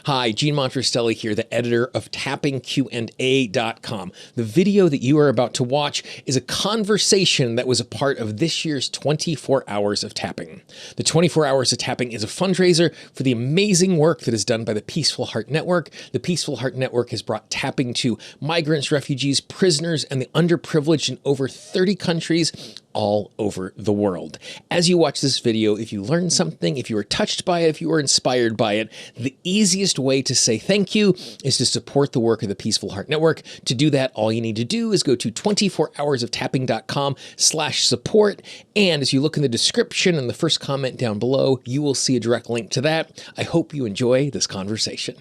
Hi, Gene Monterastelli here, the editor of tappingqna.com. The video that you are about to watch is a conversation that was a part of this year's 24 Hours of Tapping. The 24 Hours of Tapping is a fundraiser for the amazing work that is done by the Peaceful Heart Network. The Peaceful Heart Network has brought tapping to migrants, refugees, prisoners, and the underprivileged in over 30 countries all over the world. As you watch this video, if you learned something, if you were touched by it, if you were inspired by it, the easiest way to say thank you is to support the work of the Peaceful Heart Network. To do that, all you need to do is go to 24hoursoftapping.com/support. And as you look in the description and the first comment down below, you will see a direct link to that. I hope you enjoy this conversation.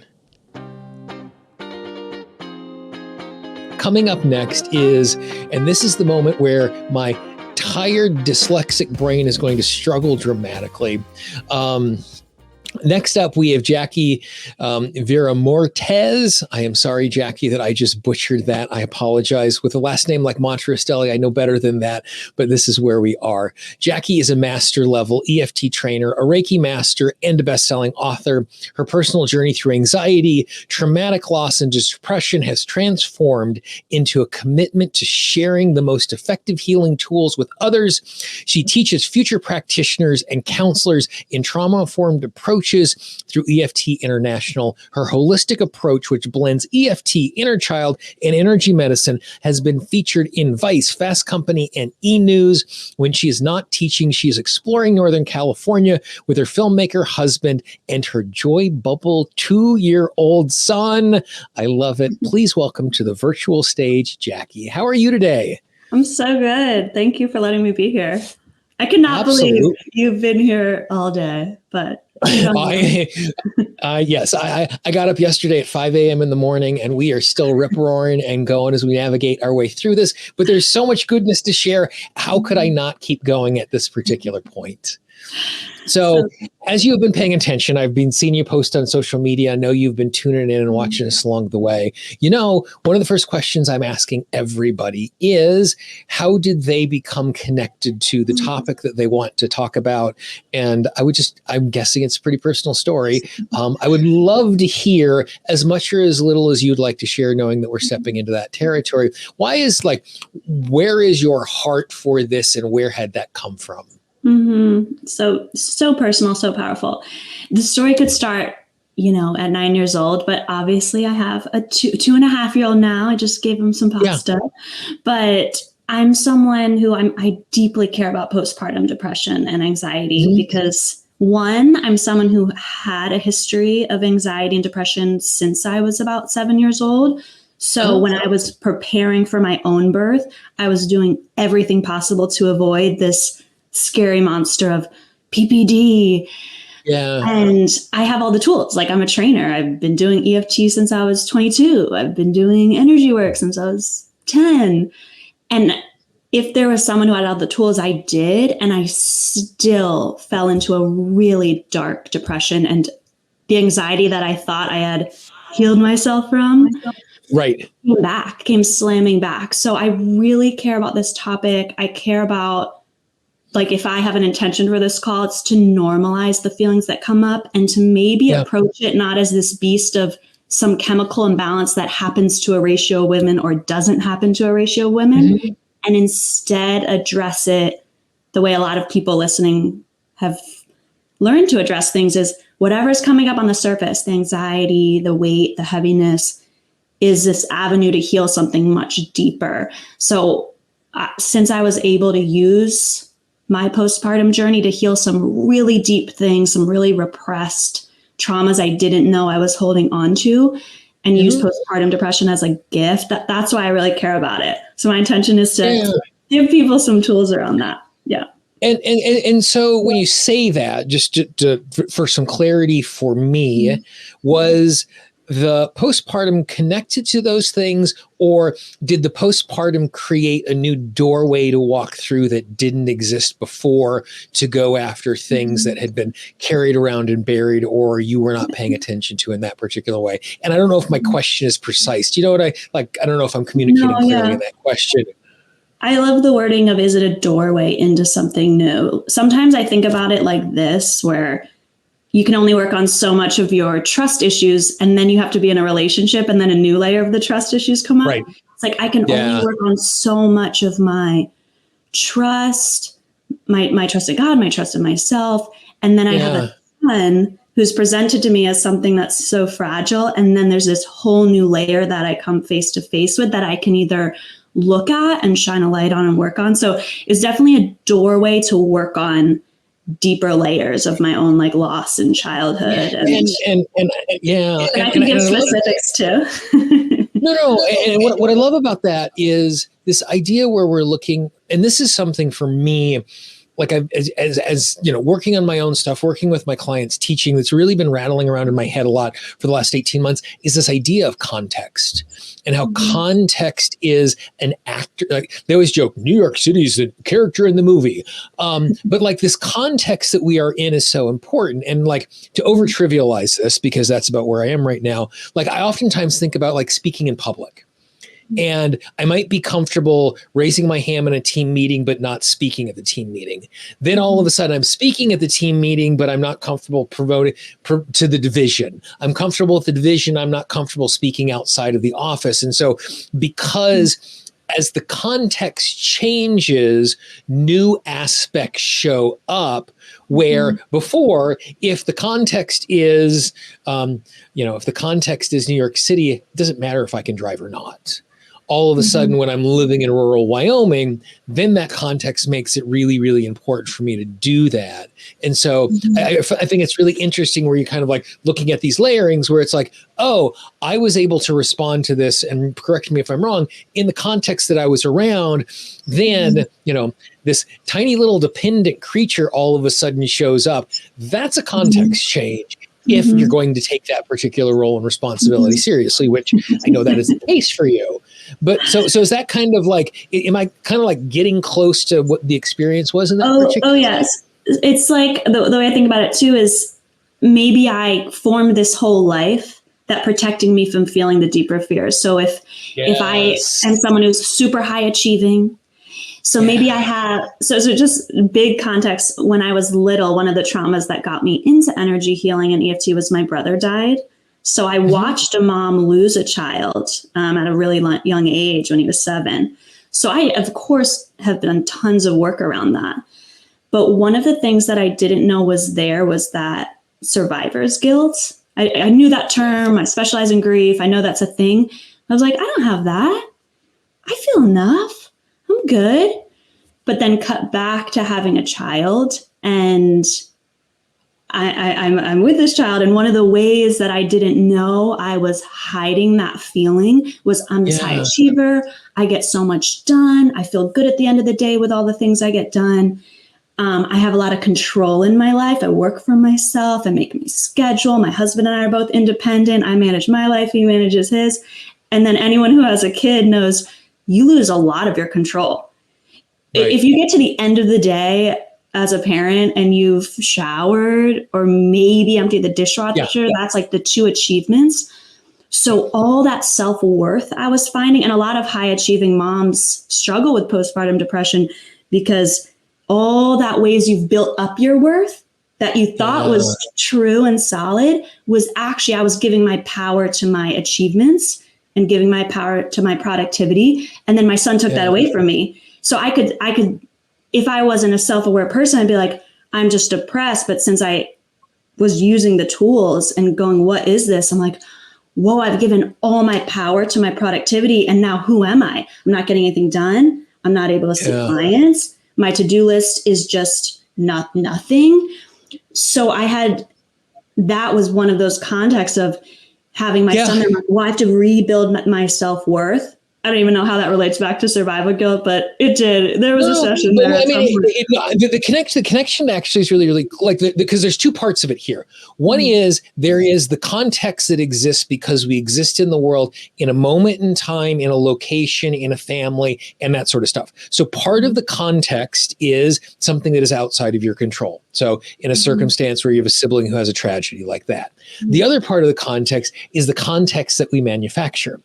Coming up next is, and this is the moment where my tired dyslexic brain is going to struggle dramatically. Next up, we have Jackie Viramontez. I am sorry, Jackie, that I just butchered that. I apologize. With a last name like Monterastelli, I know better than that, but this is where we are. Jackie is a Master Level EFT trainer, a Reiki Master, and a best-selling author. Her personal journey through anxiety, traumatic loss, and depression has transformed into a commitment to sharing the most effective healing tools with others. She teaches future practitioners and counselors in trauma-informed approaches through EFTInternational. Her holistic approach, which blends EFT, inner child, and energy medicine, has been featured in Vice, Fast Company, and ENews. When she is not teaching, she is exploring Northern California with her filmmaker husband and her joy bubble 2-year-old son. I love it. Please welcome to the virtual stage, Jackie. How are you today? I'm so good. Thank you for letting me be here. I cannot believe you've been here all day, but yes, I got up yesterday at 5 a.m. in the morning, and we are still rip-roaring and going as we navigate our way through this. But there's so much goodness to share. How could I not keep going at this particular point? So as you have been paying attention, I've been seeing you post on social media. I know you've been tuning in and watching us along the way. You know, one of the first questions I'm asking everybody is, how did they become connected to the topic that they want to talk about? And I'm guessing it's a pretty personal story. I would love to hear as much or as little as you'd like to share, knowing that we're stepping into that territory. Where is your heart for this, and where had that come from? So personal, so powerful. The story could start, at 9 years old, but obviously I have a 2.5-year-old now. I just gave him some pasta, but I'm someone who I deeply care about postpartum depression and anxiety because one, I'm someone who had a history of anxiety and depression since I was about 7 years old. So when I was preparing for my own birth, I was doing everything possible to avoid this scary monster of PPD. Yeah. And I have all the tools. Like, I'm a trainer. I've been doing EFT since I was 22. I've been doing energy work since I was 10. And if there was someone who had all the tools, I did. And I still fell into a really dark depression, and the anxiety that I thought I had healed myself from came slamming back. So I really care about this topic. I care about, if I have an intention for this call, it's to normalize the feelings that come up and to maybe approach it not as this beast of some chemical imbalance that happens to a ratio of women or doesn't happen to a ratio of women, and instead address it the way a lot of people listening have learned to address things is whatever's coming up on the surface, the anxiety, the weight, the heaviness, is this avenue to heal something much deeper. So since I was able to use my postpartum journey to heal some really deep things, some really repressed traumas I didn't know I was holding on to, and use postpartum depression as a gift. That's why I really care about it. So my intention is to give people some tools around that. Yeah. And so when you say that, just for some clarity for me, was the postpartum connected to those things, or did the postpartum create a new doorway to walk through that didn't exist before, to go after things that had been carried around and buried, or you were not paying attention to in that particular way? And I don't know if my question is precise. Do you know what I don't know if I'm communicating clearly in that question. I love the wording of, is it a doorway into something new? Sometimes I think about it like this, where you can only work on so much of your trust issues, and then you have to be in a relationship, and then a new layer of the trust issues come up. Right. It's like I can only work on so much of my trust, my trust in God, my trust in myself. And then I have a son who's presented to me as something that's so fragile. And then there's this whole new layer that I come face to face with that I can either look at and shine a light on and work on. So it's definitely a doorway to work on deeper layers of my own like loss in childhood. And I can give specifics too. No. And what I love about that is this idea where we're looking, and this is something for me, like as you know, working on my own stuff, working with my clients, teaching, that's really been rattling around in my head a lot for the last 18 months is this idea of context and how context is an actor. Like they always joke, New York City is the character in the movie. But like this context that we are in is so important. And like to over trivialize this, because that's about where I am right now. Like I oftentimes think about like speaking in public. And I might be comfortable raising my hand in a team meeting, but not speaking at the team meeting. Then all of a sudden I'm speaking at the team meeting, but I'm not comfortable promoting to the division. I'm comfortable with the division. I'm not comfortable speaking outside of the office. And so because as the context changes, new aspects show up where before, if the context is, if the context is New York City, it doesn't matter if I can drive or not. All of a sudden, when I'm living in rural Wyoming, then that context makes it really, really important for me to do that. And so I think it's really interesting where you're kind of like looking at these layerings where it's like, oh, I was able to respond to this, and correct me if I'm wrong, in the context that I was around, then, this tiny little dependent creature all of a sudden shows up. That's a context change. If you're going to take that particular role and responsibility seriously, which I know that is the case for you. But so is that kind of like, am I kind of like getting close to what the experience was in that particular? Oh, yes. It's like the way I think about it too is maybe I formed this whole life that protecting me from feeling the deeper fears. So if I am someone who's super high achieving, so maybe I have, so just big context, when I was little, one of the traumas that got me into energy healing and EFT was my brother died. So I watched a mom lose a child at a really young age when he was 7. So I, of course, have done tons of work around that. But one of the things that I didn't know was that survivor's guilt. I knew that term. I specialize in grief. I know that's a thing. I was like, I don't have that. I feel enough. I'm good. But then cut back to having a child, and I'm with this child. And one of the ways that I didn't know I was hiding that feeling was I'm this high achiever. I get so much done. I feel good at the end of the day with all the things I get done. I have a lot of control in my life. I work for myself. I make my schedule. My husband and I are both independent. I manage my life. He manages his. And then anyone who has a kid knows you lose a lot of your control. Right. If you get to the end of the day as a parent and you've showered or maybe emptied the dishwasher, that's like the 2 achievements. So all that self-worth I was finding, and a lot of high achieving moms struggle with postpartum depression because all that ways you've built up your worth that you thought was true and solid was actually, I was giving my power to my achievements and giving my power to my productivity. And then my son took that away from me. So I could, if I wasn't a self-aware person, I'd be like, I'm just depressed. But since I was using the tools and going, what is this? I'm like, whoa, I've given all my power to my productivity. And now who am I? I'm not getting anything done. I'm not able to see clients. My to-do list is just nothing. So that was one of those contexts of having my son there. I'm like, well, I have to rebuild my self-worth. I don't even know how that relates back to survival guilt, but it did. There was a session there. I mean, the connection actually is really, really like because there's 2 parts of it here. One is there is the context that exists because we exist in the world in a moment in time, in a location, in a family, and that sort of stuff. So part of the context is something that is outside of your control. So in a circumstance where you have a sibling who has a tragedy like that. The other part of the context is the context that we manufacture.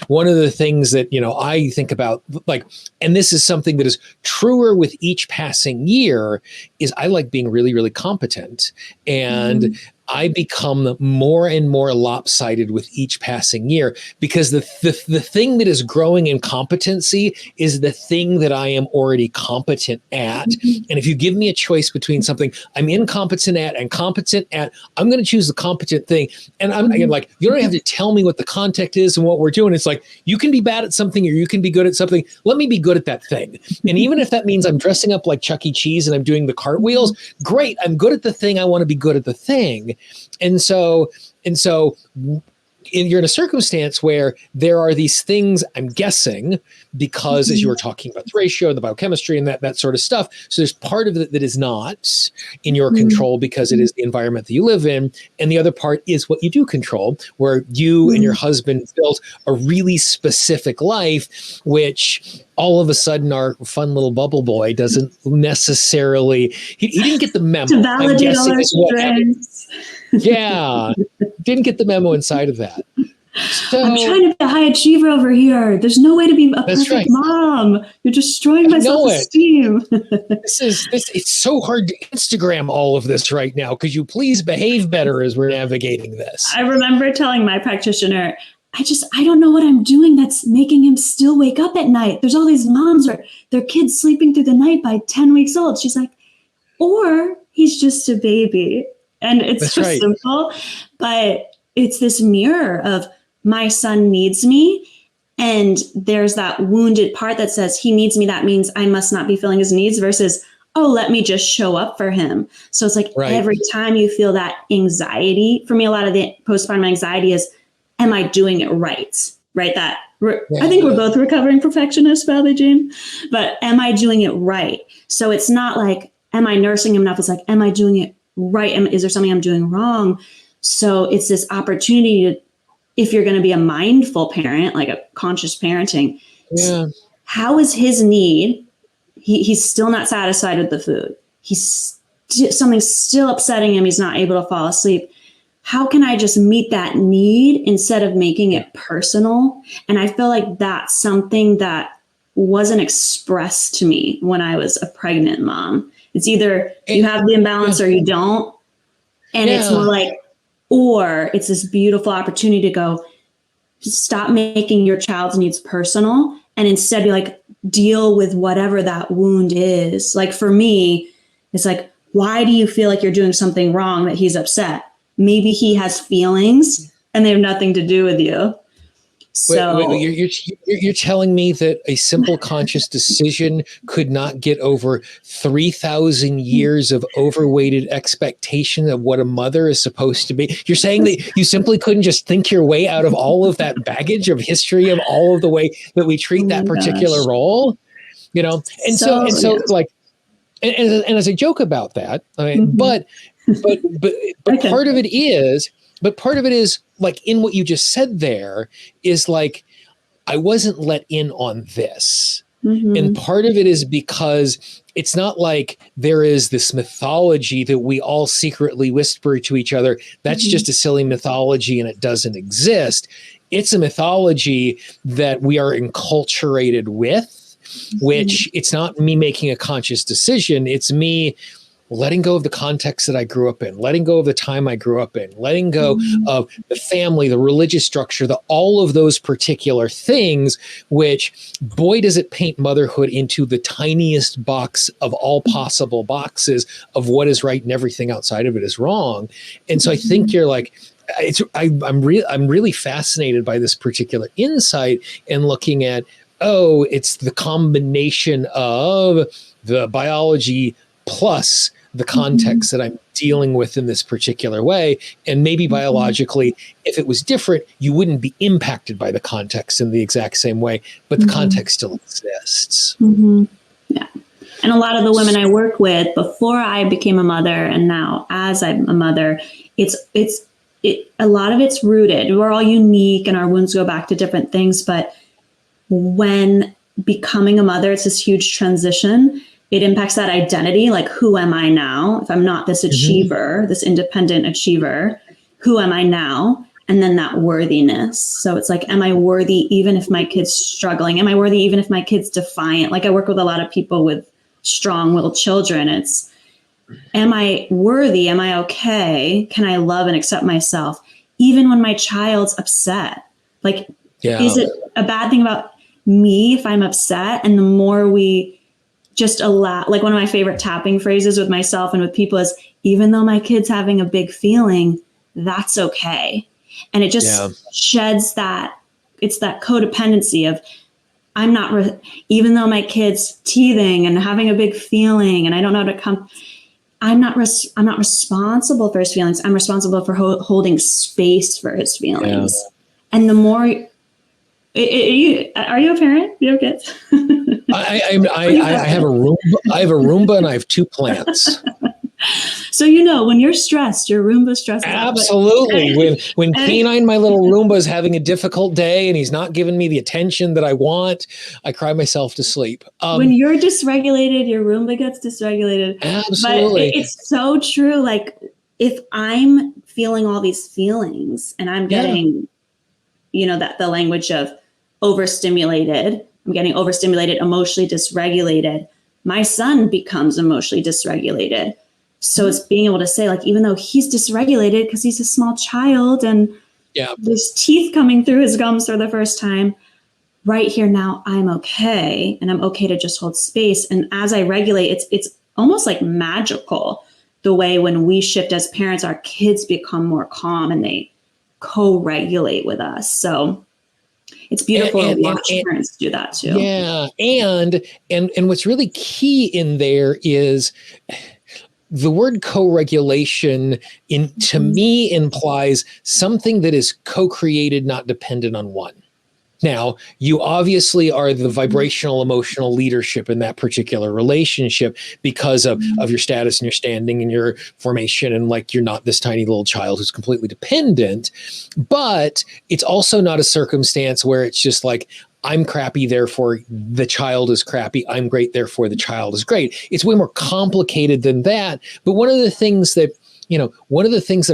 One of the things things that, I think about, like, and this is something that is truer with each passing year, is I like being really, really competent. And I become more and more lopsided with each passing year, because the thing that is growing in competency is the thing that I am already competent at. And if you give me a choice between something I'm incompetent at and competent at, I'm going to choose the competent thing. And I'm like, you don't have to tell me what the context is and what we're doing. It's like, you can be bad at something or you can be good at something. Let me be good at that thing. And even if that means I'm dressing up like Chuck E. Cheese and I'm doing the cartwheels, great. I'm good at the thing. I want to be good at the thing. And so you're in a circumstance where there are these things, I'm guessing, because as you were talking about the ratio and the biochemistry and that sort of stuff. So there's part of it that is not in your control because it is the environment that you live in. And the other part is what you do control, where you and your husband built a really specific life, which all of a sudden our fun little bubble boy doesn't necessarily, he didn't get the memo. To validate all our strengths. Yeah, didn't get the memo inside of that. So, I'm trying to be a high achiever over here. There's no way to be a perfect mom. You're destroying my self-esteem. It's so hard to Instagram all of this right now. Could you please behave better as we're navigating this? I remember telling my practitioner, I don't know what I'm doing that's making him still wake up at night. There's all these moms or their kids sleeping through the night by 10 weeks old. She's like, or he's just a baby. And it's simple, but it's this mirror of my son needs me. And there's that wounded part that says he needs me. That means I must not be filling his needs versus, oh, let me just show up for him. So it's like every time you feel that anxiety, for me, a lot of the postpartum anxiety is, am I doing it right? Right. I think we're both recovering perfectionists, probably, Jane, but am I doing it right? So it's not like, am I nursing him enough? It's like, am I doing it right? Is there something I'm doing wrong? So it's this opportunity to, if you're going to be a mindful parent, like a conscious parenting, how is his need? He's still not satisfied with the food. Something's still upsetting him. He's not able to fall asleep. How can I just meet that need instead of making it personal? And I feel like that's something that wasn't expressed to me when I was a pregnant mom. It's either you have the imbalance or you don't. And it's more like, or it's this beautiful opportunity to go, stop making your child's needs personal and instead be like, deal with whatever that wound is. Like for me, it's like, why do you feel like you're doing something wrong that he's upset? Maybe he has feelings and they have nothing to do with you. So wait, you're telling me that a simple conscious decision could not get over 3,000 years of overweighted expectation of what a mother is supposed to be? You're saying that you simply couldn't just think your way out of all of that baggage of history of all of the way that we treat that particular role, And so like, and as I joke about that, I mean, but part of it is. But part of it is like in what you just said there is like, I wasn't let in on this. And part of it is because it's not like there is this mythology that we all secretly whisper to each other. That's just a silly mythology and it doesn't exist. It's a mythology that we are enculturated with, which it's not me making a conscious decision. It's me letting go of the context that I grew up in, letting go of the time I grew up in, letting go of the family, the religious structure, all of those particular things, which boy, does it paint motherhood into the tiniest box of all possible boxes of what is right and everything outside of it is wrong. And so I think you're like, I'm really fascinated by this particular insight and looking at, it's the combination of the biology plus the context that I'm dealing with in this particular way. And maybe biologically, if it was different, you wouldn't be impacted by the context in the exact same way, but the context still exists. Yeah. And a lot of the women I work with before I became a mother and now as I'm a mother, a lot of it's rooted. We're all unique and our wounds go back to different things. But when becoming a mother, it's this huge transition. It impacts that identity. Like, who am I now? If I'm not this achiever, this independent achiever, who am I now? and then that worthiness. So it's like, am I worthy even if my kid's struggling? Am I worthy even if my kid's defiant? Like I work with a lot of people with strong-willed children. It's, am I worthy? Am I okay? Can I love and accept myself even when my child's upset? Like, is it a bad thing about me if I'm upset? And the more we just allow, like one of my favorite tapping phrases with myself and with people is, even though my kid's having a big feeling, that's okay. And it just sheds that, it's that codependency of, I'm not, even though my kid's teething and having a big feeling and I don't know how to come, I'm not responsible for his feelings. I'm responsible for holding space for his feelings. Yeah. And the more, are you a parent? You have kids? I have a Roomba. I have a Roomba and I have 2 plants. So, when you're stressed, your Roomba stresses out. Absolutely. When Canine, my little Roomba, is having a difficult day and he's not giving me the attention that I want, I cry myself to sleep. When you're dysregulated, your Roomba gets dysregulated. Absolutely. But it's so true. Like if I'm feeling all these feelings and I'm getting, that the language of overstimulated, I'm getting overstimulated, emotionally dysregulated, my son becomes emotionally dysregulated. So it's being able to say, like, even though he's dysregulated because he's a small child and there's teeth coming through his gums for the first time, right here now, I'm okay. And I'm okay to just hold space. And as I regulate, it's almost like magical the way when we shift as parents, our kids become more calm and they co-regulate with us. So it's beautiful to watch parents do that too. Yeah. And what's really key in there is the word co-regulation to me implies something that is co-created, not dependent on one. Now, you obviously are the vibrational, emotional leadership in that particular relationship because of your status and your standing and your formation. And like, you're not this tiny little child who's completely dependent, but it's also not a circumstance where it's just like, I'm crappy, therefore the child is crappy. I'm great, therefore the child is great. It's way more complicated than that. But one of the things that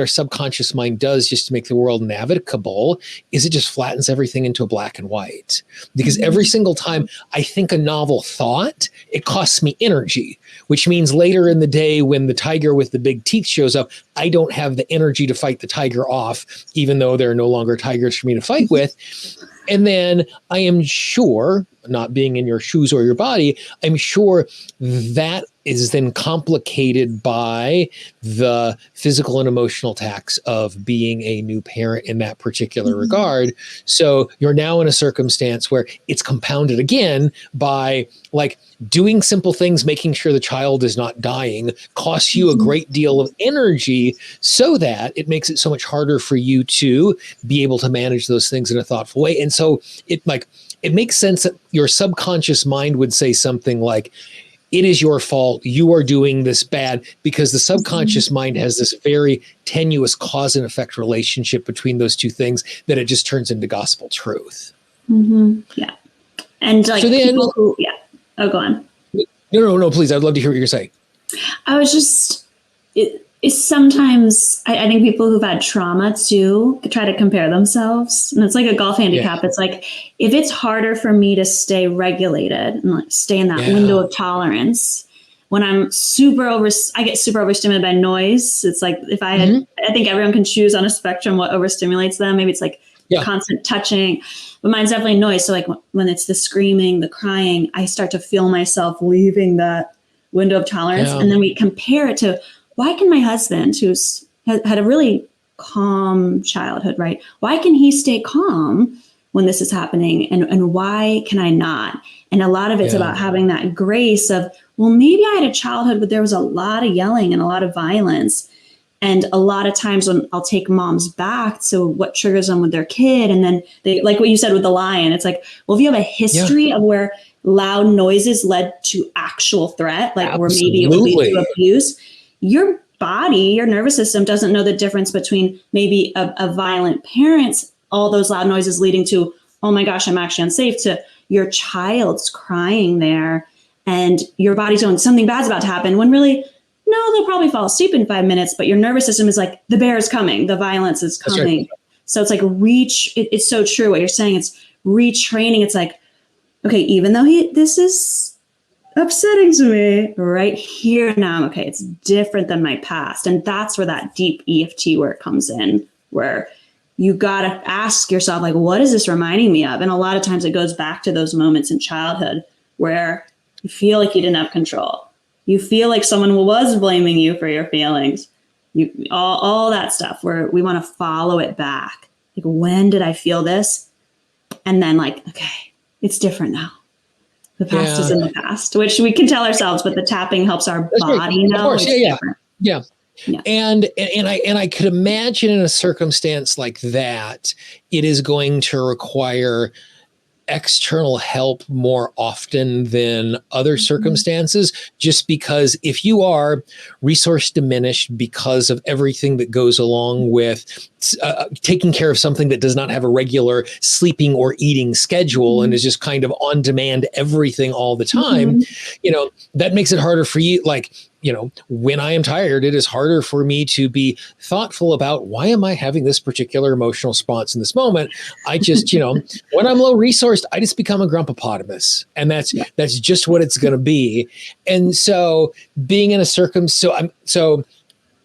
our subconscious mind does just to make the world navigable is it just flattens everything into a black and white. Because every single time I think a novel thought, it costs me energy, which means later in the day when the tiger with the big teeth shows up, I don't have the energy to fight the tiger off, even though there are no longer tigers for me to fight with. And then I am sure, not being in your shoes or your body, I'm sure that is then complicated by the physical and emotional tax of being a new parent in that particular regard. So you're now in a circumstance where it's compounded again by like doing simple things, making sure the child is not dying, costs you a great deal of energy so that it makes it so much harder for you to be able to manage those things in a thoughtful way. And so it makes sense that your subconscious mind would say something like, it is your fault. You are doing this bad, because the subconscious mind has this very tenuous cause and effect relationship between those two things that it just turns into gospel truth. Yeah. And like so then, people who, oh, go on. No, please. I'd love to hear what you're saying. I was just, it's sometimes, I think people who've had trauma too try to compare themselves. And it's like a golf handicap. It's like, if it's harder for me to stay regulated and like stay in that window of tolerance, when I get super overstimulated by noise. It's like, if I had, I think everyone can choose on a spectrum what overstimulates them. Maybe it's like constant touching, but mine's definitely noise. So like when it's the screaming, the crying, I start to feel myself leaving that window of tolerance. And then we compare it to, why can my husband, who's had a really calm childhood, right? Why can he stay calm when this is happening? And why can I not? And a lot of it's about having that grace of, well, maybe I had a childhood, but there was a lot of yelling and a lot of violence. And a lot of times when I'll take moms back to what triggers them with their kid. And then they, like what you said with the lion, it's like, well, if you have a history of where loud noises led to actual threat, like where maybe it would lead to abuse, your body, your nervous system doesn't know the difference between maybe a violent parent's, all those loud noises leading to, oh my gosh, I'm actually unsafe, to your child's crying there and your body's going, something bad's about to happen, when really, no, they'll probably fall asleep in 5 minutes, but your nervous system is like, the bear is coming, the violence is coming. Right. So it's like it's so true what you're saying. It's retraining. It's like, okay, even though this is upsetting to me right here now, okay, it's different than my past. And that's where that deep EFT work comes in, where you got to ask yourself, like, what is this reminding me of? And a lot of times it goes back to those moments in childhood where you feel like you didn't have control. You feel like someone was blaming you for your feelings. All that stuff where we want to follow it back. Like, when did I feel this? And then like, okay, it's different now. The past is in the past, which we can tell ourselves, but the tapping helps our body know. Of course, yeah. And I could imagine in a circumstance like that, it is going to require external help more often than other circumstances, just because if you are resource diminished because of everything that goes along with taking care of something that does not have a regular sleeping or eating schedule and is just kind of on demand everything all the time, that makes it harder for you. Like, when I am tired, it is harder for me to be thoughtful about why am I having this particular emotional response in this moment. I just, when I'm low resourced, I just become a grumpopotamus, and that's just what it's going to be. And so being in a so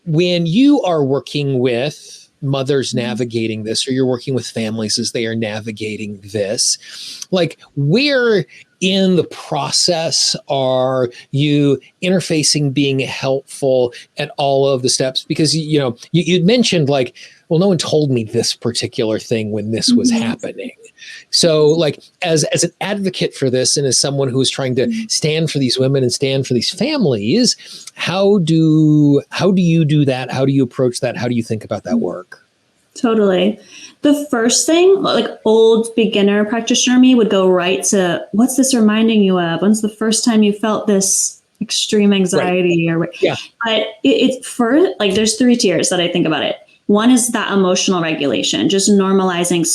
when you are working with mothers navigating this, or you're working with families as they are navigating this, like, where in the process are you interfacing, being helpful at all of the steps? Because, you'd mentioned like, well, no one told me this particular thing when this was happening. So like, as an advocate for this, and as someone who is trying to stand for these women and stand for these families, how do you do that? How do you approach that? How do you think about that work? Totally. The first thing, like old beginner practitioner me would go right to, what's this reminding you of? When's the first time you felt this extreme anxiety? Right. But it's for like, there's 3 tiers that I think about it. One is that emotional regulation, just normalizing.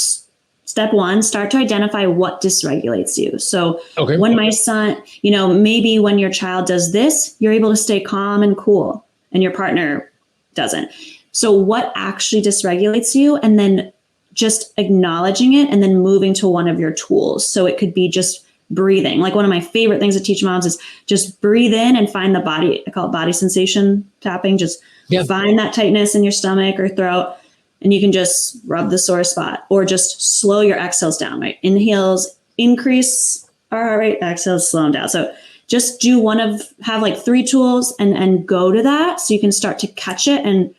Step 1, start to identify what dysregulates you. So when my son, maybe when your child does this, you're able to stay calm and cool, and your partner doesn't. So what actually dysregulates you, and then just acknowledging it and then moving to one of your tools. So it could be just breathing. Like, one of my favorite things to teach moms is just breathe in and find the body. I call it body sensation tapping. Just find that tightness in your stomach or throat, and you can just rub the sore spot, or just slow your exhales down, right? Inhales, increase our heart rate, exhales, slow them down. So just have like 3 tools and go to that, so you can start to catch it and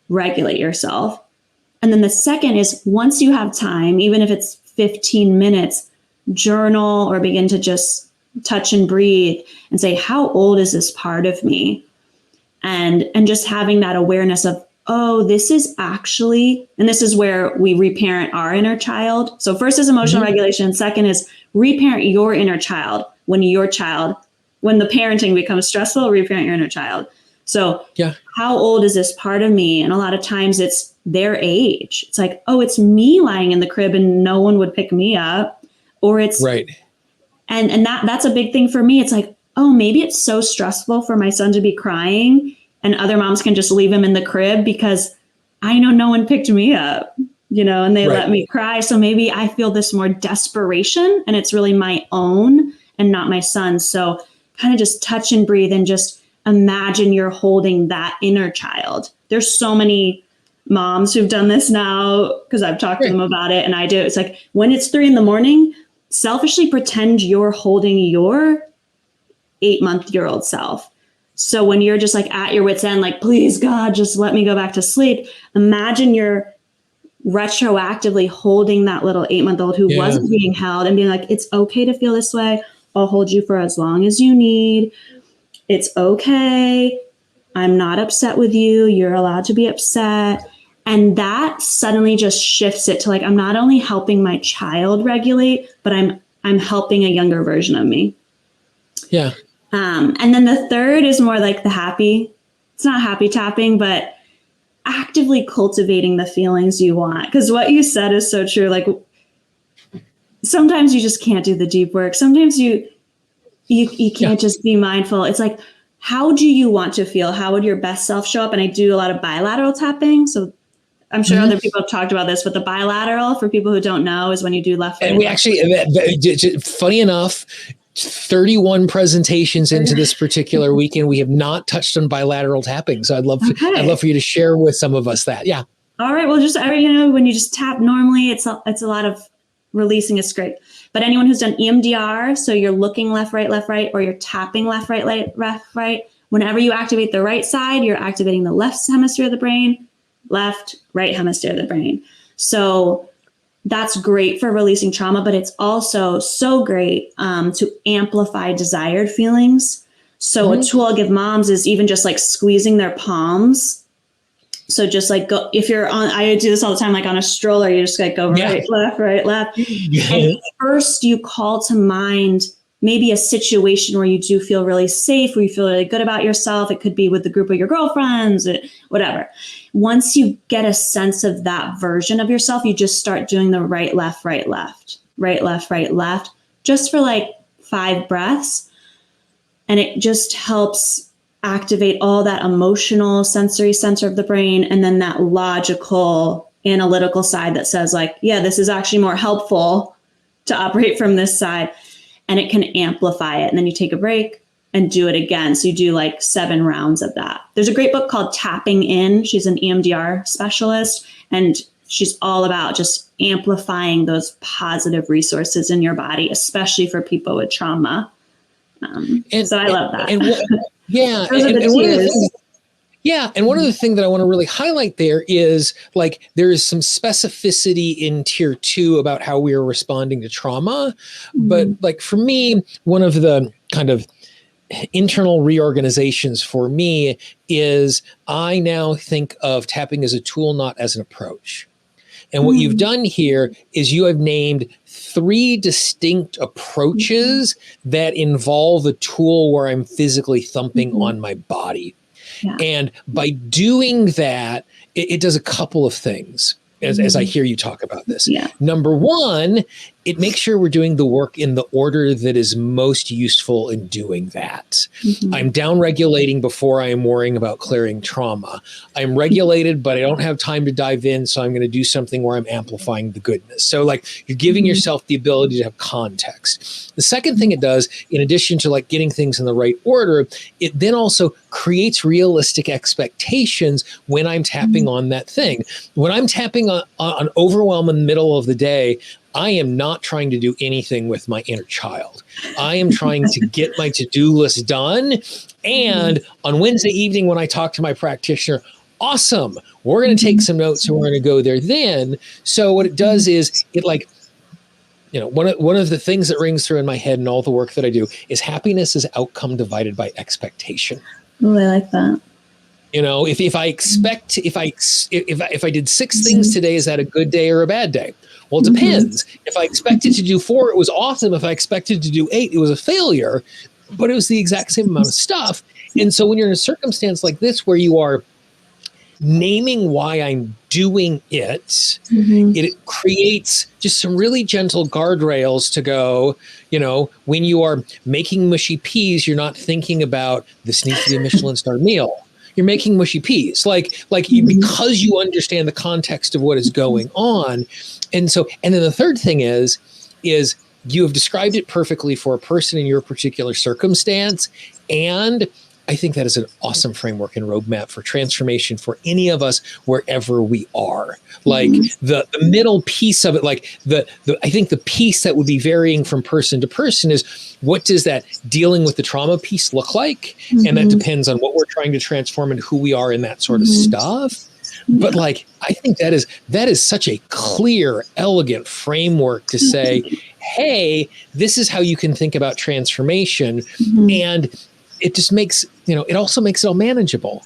regulate yourself. And then the second is, once you have time, even if it's 15 minutes, journal or begin to just touch and breathe and say, how old is this part of me? And just having that awareness of, oh, this is actually, and this is where we reparent our inner child. So first is emotional regulation. Second is reparent your inner child. When the parenting becomes stressful, reparent your inner child. So how old is this part of me? And a lot of times it's their age. It's like, oh, it's me lying in the crib and no one would pick me up. Or it's right. And that's a big thing for me. It's like, oh, maybe it's so stressful for my son to be crying, and other moms can just leave him in the crib because I know no one picked me up, and they let me cry. So maybe I feel this more desperation, and it's really my own and not my son's. So kind of just touch and breathe and just imagine you're holding that inner child. There's so many moms who've done this now because I've talked to them about it, and I do. It's like, when it's 3 a.m, selfishly pretend you're holding your 8-month-old self. So when you're just like at your wit's end, like, please God, just let me go back to sleep. Imagine you're retroactively holding that little 8-month-old who wasn't being held, and being like, it's okay to feel this way. I'll hold you for as long as you need. It's okay. I'm not upset with you. You're allowed to be upset. And that suddenly just shifts it to like, I'm not only helping my child regulate, but I'm helping a younger version of me. Yeah. And then the third is more like the happy. It's not happy tapping, but actively cultivating the feelings you want. Because what you said is so true. Like, sometimes you just can't do the deep work. Sometimes you can't just be mindful. It's like, how do you want to feel? How would your best self show up? And I do a lot of bilateral tapping. So I'm sure other people have talked about this, but the bilateral, for people who don't know, is when you do left, right. And we actually, funny enough, 31 presentations into this particular weekend, we have not touched on bilateral tapping. So I'd love for you to share with some of us that. Yeah. All right. Well, just, when you just tap normally, it's a lot of releasing. It's great. But anyone who's done EMDR, so you're looking left, right, or you're tapping left, right. Whenever you activate the right side, you're activating the left hemisphere of the brain, left, right hemisphere of the brain. So that's great for releasing trauma, but it's also so great to amplify desired feelings. So a tool I'll give moms is even just like squeezing their palms. So just like go, if you're on, I do this all the time, like on a stroller, you just like go right, left. And first you call to mind maybe a situation where you do feel really safe, where you feel really good about yourself. It could be with the group of your girlfriends, whatever. Once you get a sense of that version of yourself, you just start doing the right, left, right, left, just for like 5 breaths. And it just helps activate all that emotional sensory center of the brain. And then that logical, analytical side that says like, yeah, this is actually more helpful to operate from this side. And it can amplify it. And then you take a break and do it again. So you do like 7 rounds of that. There's a great book called Tapping In. She's an EMDR specialist, and she's all about just amplifying those positive resources in your body, especially for people with trauma. So I love that. And one of the things that I want to really highlight there is like there is some specificity in tier 2 about how we are responding to trauma. But like for me, one of the kind of internal reorganizations for me is I now think of tapping as a tool, not as an approach. And what you've done here is you have named 3 distinct approaches that involve a tool where I'm physically thumping on my body. Yeah. And by doing that, it does a couple of things as I hear you talk about this. Yeah. Number 1, it makes sure we're doing the work in the order that is most useful in doing that. I'm down regulating before I am worrying about clearing trauma. I'm regulated, but I don't have time to dive in. So I'm going to do something where I'm amplifying the goodness. So like you're giving yourself the ability to have context. The second thing it does, in addition to like getting things in the right order, it then also creates realistic expectations when I'm tapping on that thing. When I'm tapping on overwhelm in the middle of the day, I am not trying to do anything with my inner child. I am trying to get my to-do list done. And on Wednesday evening, when I talk to my practitioner, awesome, we're going to take some notes and we're going to go there then. So what it does is it like, one of the things that rings through in my head and all the work that I do is happiness is outcome divided by expectation. Oh, I like that. If I did 6 things today, is that a good day or a bad day? Well, it depends. If I expected to do 4, it was awesome. If I expected to do 8, it was a failure, but it was the exact same amount of stuff. And so when you're in a circumstance like this, where you are naming why I'm doing it, it creates just some really gentle guardrails to go, when you are making mushy peas, you're not thinking about this needs to be a Michelin-star meal. You're making mushy peas, because you understand the context of what is going on. And then the third thing is you have described it perfectly for a person in your particular circumstance. And I think that is an awesome framework and roadmap for transformation for any of us, wherever we are. Like the middle piece of it, I think the piece that would be varying from person to person is, what does that dealing with the trauma piece look like? And that depends on what we're trying to transform and who we are and that sort of stuff. But I think that is such a clear, elegant framework to say, hey, this is how you can think about transformation. And it just makes, it also makes it all manageable,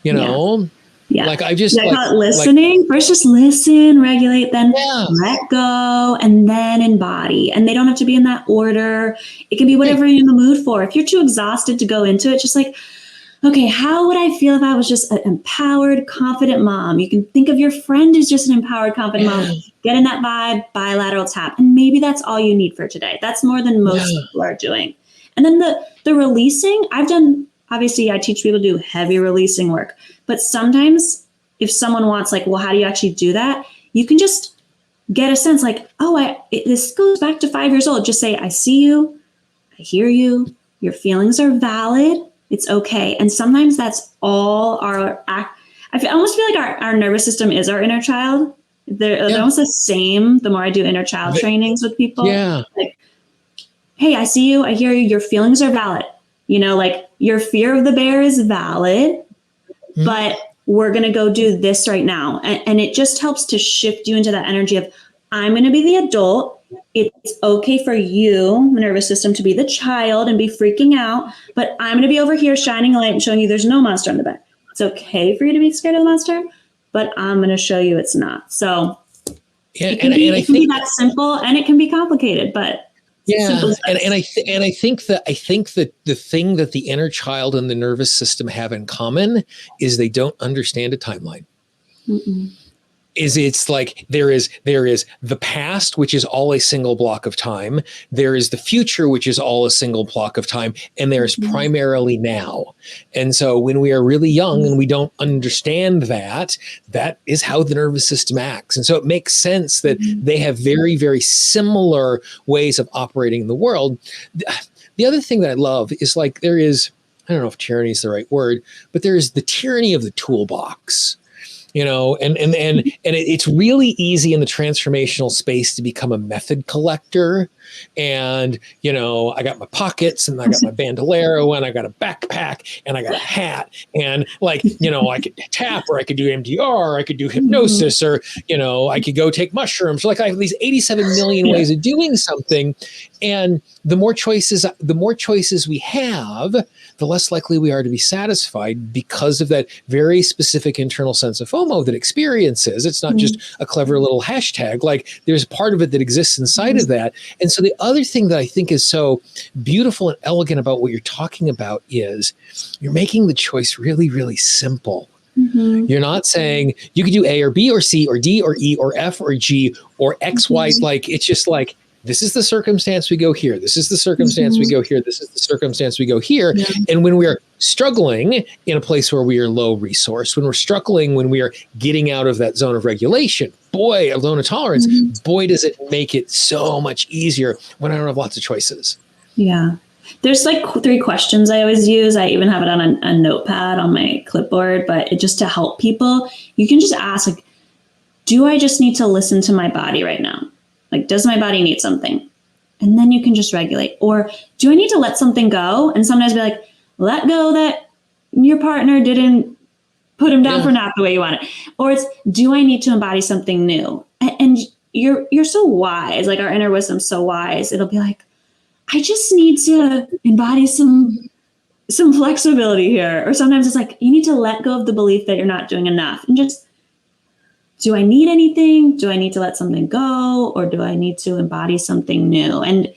Yeah. Like I just listening. First, just listen, regulate, then let go, and then embody. And they don't have to be in that order. It can be whatever you're in the mood for. If you're too exhausted to go into it, just like, okay, how would I feel if I was just an empowered, confident mom? You can think of your friend who's just an empowered, confident mom. Get in that vibe, bilateral tap. And maybe that's all you need for today. That's more than most people are doing. And then the releasing, obviously I teach people to do heavy releasing work, but sometimes if someone wants like, well, how do you actually do that? You can just get a sense like, oh, this goes back to 5 years old. Just say, I see you. I hear you. Your feelings are valid. It's okay. And sometimes that's all I almost feel like our nervous system is our inner child. They're almost the same the more I do inner child trainings with people. Yeah. Like, hey, I see you. I hear you. Your feelings are valid. Like your fear of the bear is valid, but we're going to go do this right now. And it just helps to shift you into that energy of, I'm going to be the adult. It's okay for you, nervous system, to be the child and be freaking out, but I'm going to be over here shining a light and showing you there's no monster on the bed. It's okay for you to be scared of the monster, but I'm going to show you it's not. So it can be that simple, and it can be complicated, but I think that the thing that the inner child and the nervous system have in common is they don't understand a timeline. It's like there is the past, which is all a single block of time. There is the future, which is all a single block of time. And there's primarily now. And so when we are really young and we don't understand that is how the nervous system acts. And so it makes sense that they have very, very similar ways of operating in the world. The other thing that I love is like there is, I don't know if tyranny is the right word, but there is the tyranny of the toolbox. And it's really easy in the transformational space to become a method collector. And, I got my pockets and I got my bandolero and I got a backpack and I got a hat and I could tap, or I could do MDR, or I could do hypnosis, or, I could go take mushrooms. Like I have these 87 million ways of doing something. And the more choices we have, the less likely we are to be satisfied because of that very specific internal sense of FOMO that experiences. It's not just a clever little hashtag. Like there's part of it that exists inside of that. And so the other thing that I think is so beautiful and elegant about what you're talking about is you're making the choice really, really simple. You're not saying you could do A or B or C or D or E or F or G or X, Y. Like it's just like, this is the circumstance we go here. This is the circumstance we go here. This is the circumstance we go here. Yeah. And when we are struggling in a place where we are low resource, when we're struggling, when we are getting out of that zone of regulation, boy, a zone of tolerance, boy, does it make it so much easier when I don't have lots of choices. Yeah. There's like 3 questions I always use. I even have it on a notepad on my clipboard, but just to help people, you can just ask, like, do I just need to listen to my body right now? Like, does my body need something? And then you can just regulate. Or do I need to let something go? And sometimes be like, let go that your partner didn't put him down for a nap the way you want it. Or it's, do I need to embody something new? And you're so wise. Like our inner wisdom's so wise. It'll be like, I just need to embody some flexibility here. Or sometimes it's like, you need to let go of the belief that you're not doing enough and just, do I need anything? Do I need to let something go? Or do I need to embody something new? And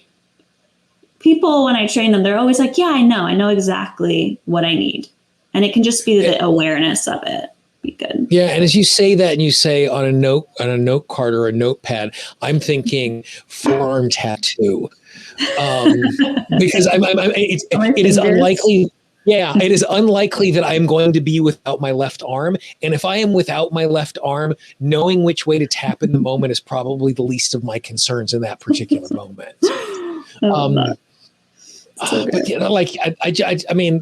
people, when I train them, they're always like, yeah, I know exactly what I need. And it can just be the awareness of it. Be good. Yeah. And as you say that and you say on a note card or a notepad, I'm thinking forearm tattoo. Because it is unlikely. Yeah, it is unlikely that I'm going to be without my left arm. And if I am without my left arm, knowing which way to tap in the moment is probably the least of my concerns in that particular moment. But I mean,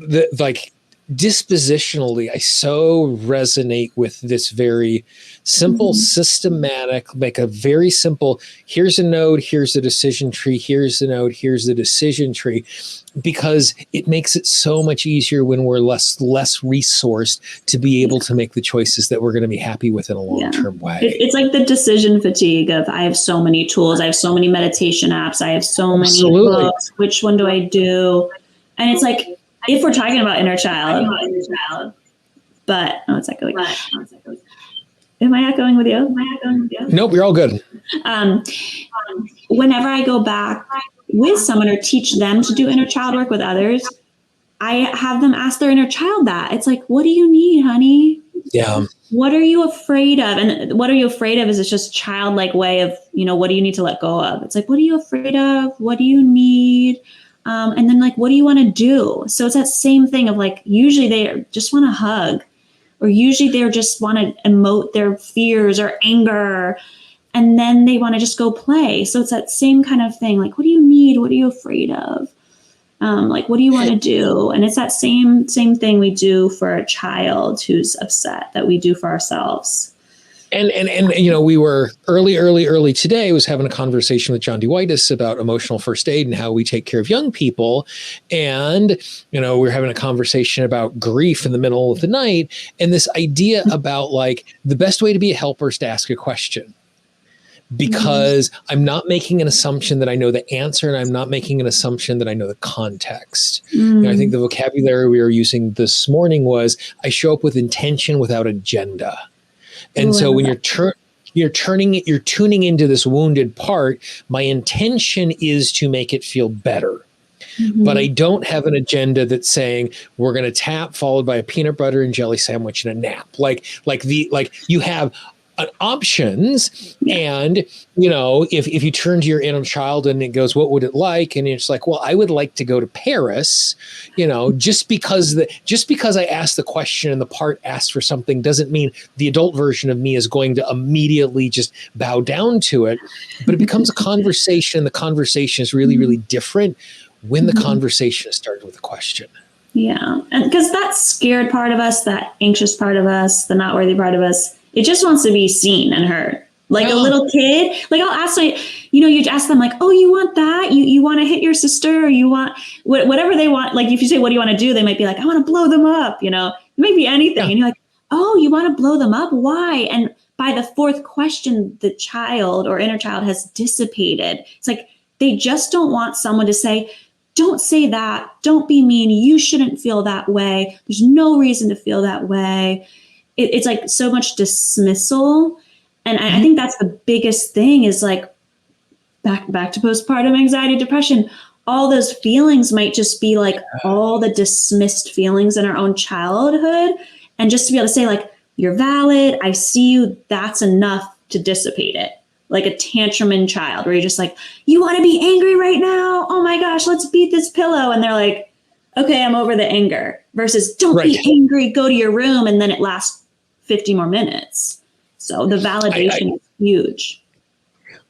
dispositionally, I so resonate with this very simple, systematic, like a very simple, here's a node, here's a decision tree, here's the node, here's the decision tree, because it makes it so much easier when we're less resourced to be able to make the choices that we're going to be happy with in a long-term way. It's like the decision fatigue of, I have so many tools, I have so many meditation apps, I have so many books, which one do I do? And it's like, if we're talking about inner child, but it's echoing. Am I echoing with you? Nope, you're all good. Whenever I go back with someone or teach them to do inner child work with others, I have them ask their inner child that. It's like, what do you need, honey? Yeah. What are you afraid of? And what are you afraid of is it's just childlike way of, what do you need to let go of? It's like, what are you afraid of? What do you need? And then like, what do you want to do? So it's that same thing of like, usually they just want a hug, or usually they just want to emote their fears or anger, and then they want to just go play. So it's that same kind of thing. Like, what do you need? What are you afraid of? Like, what do you want to do? And it's that same thing we do for a child who's upset that we do for ourselves. And you know, we were early today was having a conversation with John DeWitis about emotional first aid and how we take care of young people. And, you know, we're having a conversation about grief in the middle of the night. And this idea about like the best way to be a helper is to ask a question. Because I'm not making an assumption that I know the answer, and I'm not making an assumption that I know the context. You know, I think the vocabulary we were using this morning was, I show up with intention without agenda. And so when you're tuning into this wounded part, my intention is to make it feel better. But I don't have an agenda that's saying we're going to tap followed by a peanut butter and jelly sandwich and a nap. Like you have options. And, you know, if you turn to your inner child and it goes, what would it like? And it's like, well, I would like to go to Paris, you know, just because I asked the question and the part asked for something doesn't mean the adult version of me is going to immediately just bow down to it. But it becomes a conversation. And the conversation is really, really different when the conversation is started with a question. Yeah. And because that scared part of us, that anxious part of us, the not worthy part of us, it just wants to be seen and heard. Like a little kid, like I'll ask, you'd ask them like, oh, you want that? You want to hit your sister, or you want whatever they want. Like if you say, what do you want to do? They might be like, I want to blow them up. You know, it might be anything. And you're like, oh, you want to blow them up? Why? And by the fourth question, the child or inner child has dissipated. It's like, they just don't want someone to say, don't say that. Don't be mean. You shouldn't feel that way. There's no reason to feel that way. It's like so much dismissal. And I think that's the biggest thing is like back to postpartum anxiety, depression. All those feelings might just be like all the dismissed feelings in our own childhood. And just to be able to say like, you're valid. I see you. That's enough to dissipate it. Like a tantrum child where you're just like, you want to be angry right now? Oh my gosh, let's beat this pillow. And they're like, okay, I'm over the anger, versus don't be angry, go to your room. And then it lasts 50 more minutes. So the validation is huge.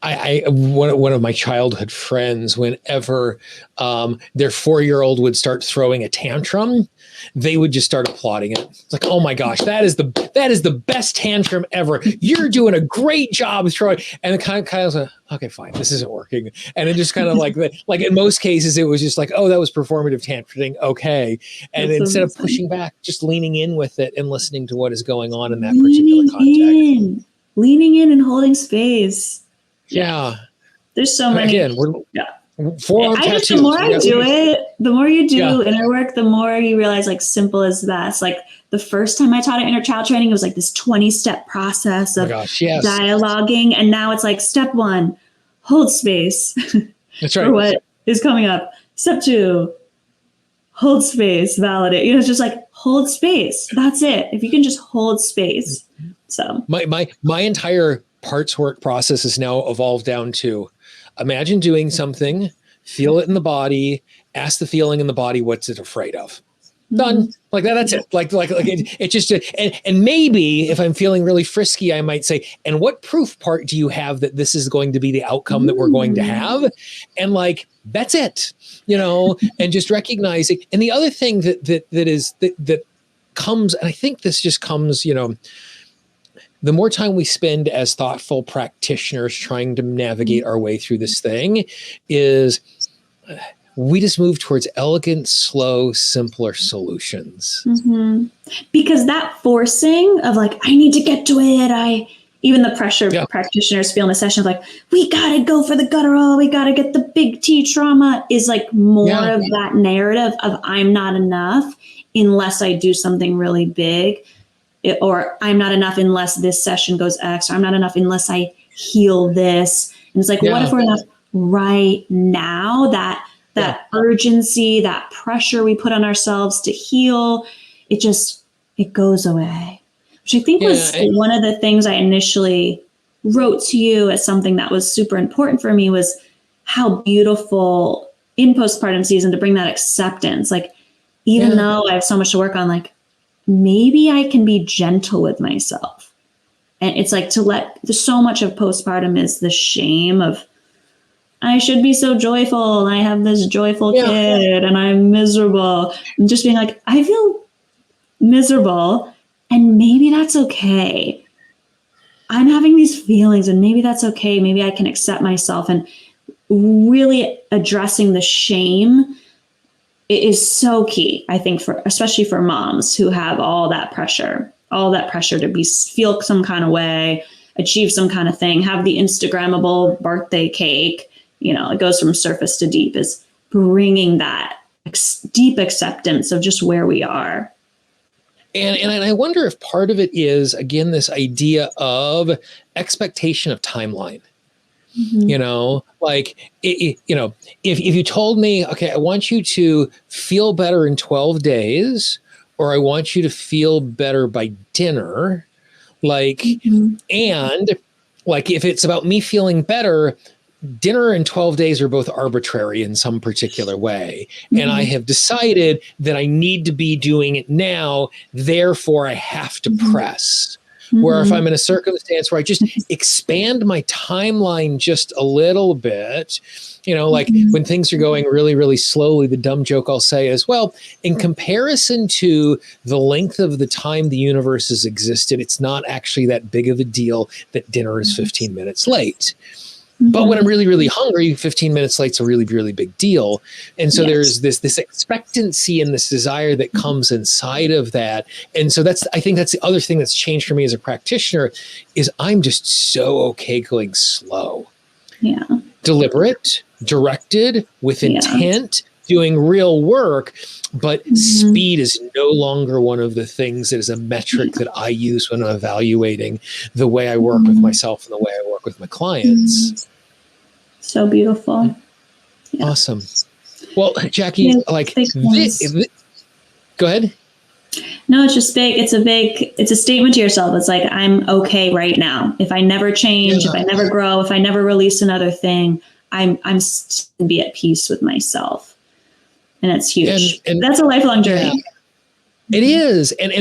One of my childhood friends, whenever their 4-year-old would start throwing a tantrum, they would just start applauding it. It's like, oh my gosh, that is the best tantrum ever. You're doing a great job throwing. And it kind of was like, okay, fine, this isn't working. And it just kind of like in most cases, it was just like, oh, that was performative tantruming. Okay. And that's instead of pushing back, just leaning in with it and listening to what is going on in that particular context. Leaning in and holding space. Yeah. There's so many. Again, the more I do it, the more you do inner work, the more you realize like simple as best. Like the first time I taught inner child training, it was like this 20-step process of dialoguing. And now it's like step 1, hold space. That's right. For what is coming up. Step 2, hold space, validate. You know, it's just like hold space. That's it. If you can just hold space. So my entire parts work process is now evolved down to imagine doing something, feel it in the body, ask the feeling in the body, what's it afraid of? Done. Like that. That's it. Like it just, and maybe if I'm feeling really frisky, I might say, and what proof part do you have that this is going to be the outcome that we're going to have? And like, that's it, you know, and just recognizing. And the other thing that comes, and I think this just comes, you know, the more time we spend as thoughtful practitioners trying to navigate our way through this thing is we just move towards elegant, slow, simpler solutions. Because that forcing of like, I need to get to it. Even the pressure practitioners feel in a session of like, we got to go for the guttural. We got to get the big T trauma is like more of that narrative of I'm not enough unless I do something really big. Or I'm not enough unless this session goes X, or I'm not enough unless I heal this. And it's like, what if we're enough right now? That urgency, that pressure we put on ourselves to heal, it goes away. Which I think was one of the things I initially wrote to you as something that was super important for me was how beautiful in postpartum season to bring that acceptance. Like, even though I have so much to work on, like, maybe I can be gentle with myself. And it's like so much of postpartum is the shame of, I should be so joyful. I have this joyful kid and I'm miserable. And just being like, I feel miserable and maybe that's okay. I'm having these feelings and maybe that's okay. Maybe I can accept myself, and really addressing the shame is so key, I think, especially for moms who have all that pressure to feel some kind of way, achieve some kind of thing, have the Instagrammable birthday cake. It goes from surface to deep, is bringing that deep acceptance of just where we are. And I wonder if part of it is, again, this idea of expectation of timeline. Like, if you told me, okay, I want you to feel better in 12 days, or I want you to feel better by dinner, like, and like, if it's about me feeling better, dinner and 12 days are both arbitrary in some particular way. And I have decided that I need to be doing it now. Therefore, I have to press. Where if I'm in a circumstance where I just expand my timeline just a little bit, like when things are going really, really slowly, the dumb joke I'll say is, well, in comparison to the length of the time the universe has existed, it's not actually that big of a deal that dinner is 15 minutes late. But when I'm really, really hungry, 15 minutes late is a really, really big deal. And so there's this expectancy and this desire that comes inside of that. And so I think that's the other thing that's changed for me as a practitioner, is I'm just so okay going slow. Yeah. Deliberate, directed, with intent, doing real work. But speed is no longer one of the things that is a metric that I use when I'm evaluating the way I work with myself and the way I work with my clients. So beautiful. Yeah. Awesome. Well, Jackie, go ahead. No, it's just big. It's a statement to yourself. It's like, I'm okay right now. If I never change, if I never grow, if I never release another thing, I'm still gonna be at peace with myself. And it's huge. And that's a lifelong journey. It is. And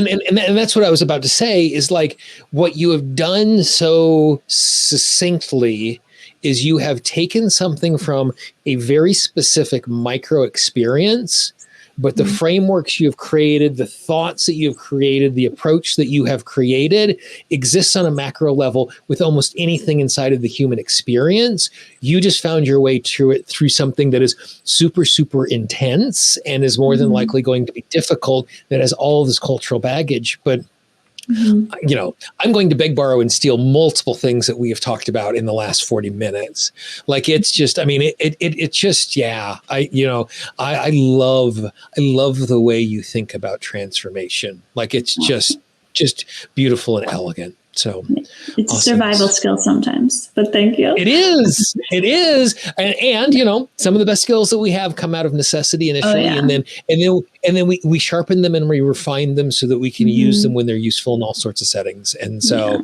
that's what I was about to say, is like, what you have done so succinctly is you have taken something from a very specific micro experience, but the frameworks you have created, the thoughts that you have created, the approach that you have created exists on a macro level with almost anything inside of the human experience. You just found your way through it through something that is super, super intense and is more than likely going to be difficult, that has all of this cultural baggage. But I'm going to beg, borrow, and steal multiple things that we have talked about in the last 40 minutes. Like, it's just, I mean, it's just, I love the way you think about transformation. Like, it's just beautiful and elegant. So it's a survival skill sometimes, but thank you. It is. And some of the best skills that we have come out of necessity initially, and then we sharpen them and we refine them so that we can use them when they're useful in all sorts of settings. And so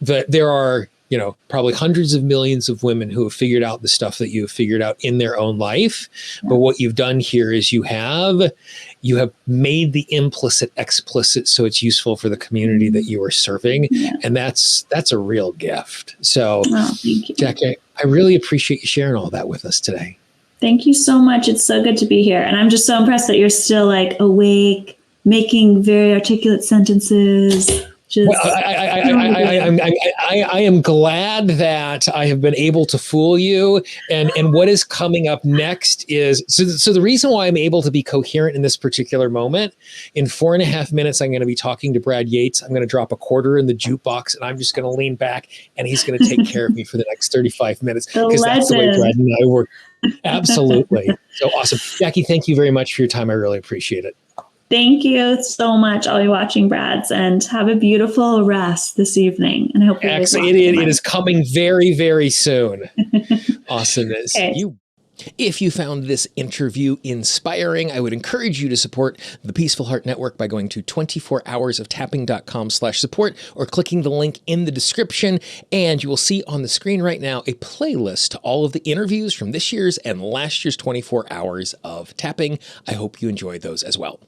there are, probably hundreds of millions of women who have figured out the stuff that you have figured out in their own life. But what you've done here is you have made the implicit explicit, so it's useful for the community that you are serving. And that's a real gift. So thank you, Jackie, I really appreciate you sharing all that with us today. Thank you so much. It's so good to be here. And I'm just so impressed that you're still like awake, making very articulate sentences. I am glad that I have been able to fool you. And what is coming up next is, so the reason why I'm able to be coherent in this particular moment, in 4.5 minutes, I'm going to be talking to Brad Yates. I'm going to drop a quarter in the jukebox and I'm just going to lean back and he's going to take care of me for the next 35 minutes, because that's the way Brad and I work. Absolutely. So awesome. Jackie, thank you very much for your time. I really appreciate it. Thank you so much. I'll be watching Brad's, and have a beautiful rest this evening. And I hope it is coming very, very soon. Awesomeness. Okay. If you found this interview inspiring, I would encourage you to support the Peaceful Heart Network by going to 24hoursoftapping.com/support or clicking the link in the description. And you will see on the screen right now a playlist to all of the interviews from this year's and last year's 24 Hours of Tapping. I hope you enjoy those as well.